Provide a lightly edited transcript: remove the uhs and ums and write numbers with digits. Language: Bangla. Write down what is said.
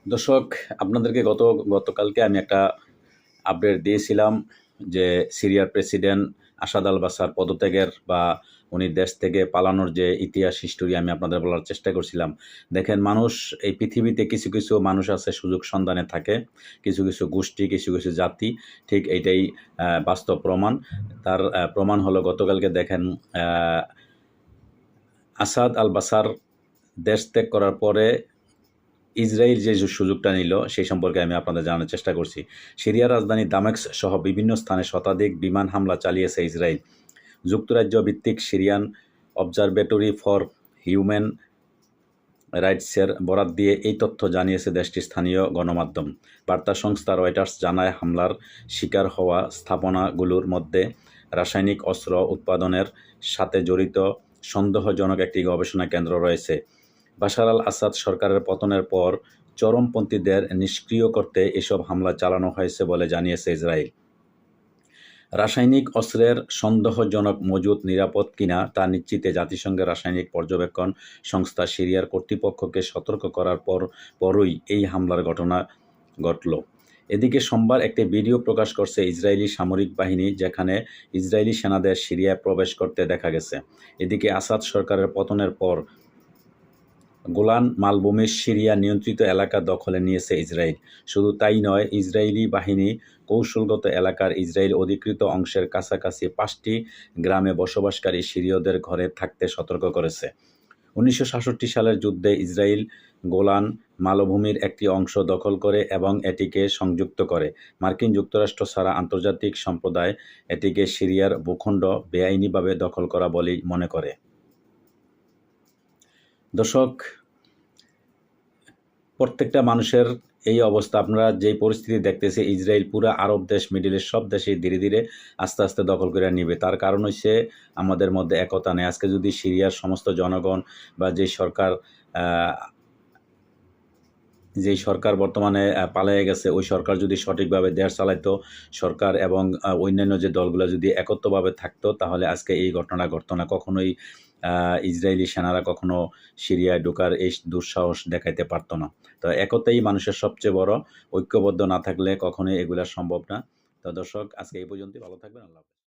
দর্শক, আপনাদেরকে গতকালকে আমি একটা আপডেট দিয়েছিলাম যে সিরিয়ার প্রেসিডেন্ট আসাদ আল বাসার পদত্যাগের বা উনি দেশ থেকে পালানোর যে ইতিহাস হিস্টোরি আমি আপনাদের বলার চেষ্টা করছিলাম। দেখেন, মানুষ এই পৃথিবীতে কিছু কিছু মানুষ আছে সুযোগ সন্ধানে থাকে, কিছু কিছু গোষ্ঠী, কিছু কিছু জাতি। ঠিক এইটাই বাস্তব প্রমাণ। তার প্রমাণ হলো গতকালকে দেখেন, আসাদ আল বাসার দেশ ত্যাগ করার পরে ইসরায়েল যে সুযোগটা নিল সেই সম্পর্কে আমি আপনাদের জানার চেষ্টা করছি। সিরিয়ার রাজধানী দামেস্ক সহ বিভিন্ন স্থানে শতাধিক বিমান হামলা চালিয়েছে ইসরায়েল। যুক্তরাজ্য ভিত্তিক সিরিয়ান অবজারভেটরি ফর হিউম্যান রাইটসের বরাত দিয়ে এই তথ্য জানিয়েছে দেশটির স্থানীয় গণমাধ্যম। বার্তা সংস্থা রয়টার্স জানায়, হামলার শিকার হওয়া স্থাপনাগুলোর মধ্যে রাসায়নিক অস্ত্র উৎপাদনের সাথে জড়িত সন্দেহজনক একটি গবেষণা কেন্দ্র রয়েছে। বাশার আল আসাদ সরকারের পতনের পর চরমপন্থীদের নিষ্ক্রিয় করতে এসব হামলা চালানো হয়েছে বলে জানিয়েছে ইসরায়েল। রাসায়নিক অস্ত্রের সন্দেহজনক মজুত নিরাপদ কিনা তা নিশ্চিতে জাতিসংঘের রাসায়নিক পর্যবেক্ষণ সংস্থা সিরিয়ার কর্তৃপক্ষকে সতর্ক করার পরই এই হামলার ঘটনা ঘটল। এদিকে সোমবার একটি ভিডিও প্রকাশ করছে ইসরায়েলি সামরিক বাহিনী, যেখানে ইসরায়েলি সেনাদের সিরিয়ায় প্রবেশ করতে দেখা গেছে। এদিকে আসাদ সরকারের পতনের পর গোলান মালভূমির সিরিয়া নিয়ন্ত্রিত এলাকা দখলে নিয়েছে ইসরায়েল। শুধু তাই নয়, ইসরায়েলি বাহিনী কৌশলগত এলাকার ইসরায়েল অধিকৃত অংশের কাছাকাছি 5টি গ্রামে বসবাসকারী সিরীয়দের ঘরে থাকতে সতর্ক করেছে। 1967 সালের যুদ্ধে ইসরায়েল গোলান মালভূমির একটি অংশ দখল করে এবং এটিকে সংযুক্ত করে। মার্কিন যুক্তরাষ্ট্র ছাড়া আন্তর্জাতিক সম্প্রদায় এটিকে সিরিয়ার ভূখণ্ড বেআইনিভাবে দখল করা বলেই মনে করে। দর্শক, প্রত্যেকটা মানুষের এই অবস্থা, আপনারা যেই পরিস্থিতি দেখতেছে, ইসরায়েল পুরো আরব দেশ, মিডিল ইস্ট সব দেশে ধীরে ধীরে আস্তে আস্তে দখল করে নিবে। তার কারণ হচ্ছে আমাদের মধ্যে একতা নেই। আজকে যদি সিরিয়ার সমস্ত জনগণ বা যেই সরকার বর্তমানে পালিয়ে গেছে, ওই সরকার যদি সঠিকভাবে দেশ চালাইতো, সরকার এবং অন্যান্য যে দলগুলো যদি একত্রভাবে থাকতো, তাহলে আজকে এই ঘটনা ঘটতো না। কখনোই ইসরায়েলি সেনারা কখনো সিরিয়ায় ঢোকার এই দুঃসাহস দেখাইতে পারতো না। তো একতাই মানুষের সবচেয়ে বড়। ঐক্যবদ্ধ না থাকলে কখনোই এগুলা সম্ভব না। তো দর্শক, আজকে এই পর্যন্তই। ভালো থাকবেন। আল্লাহ হাফেজ।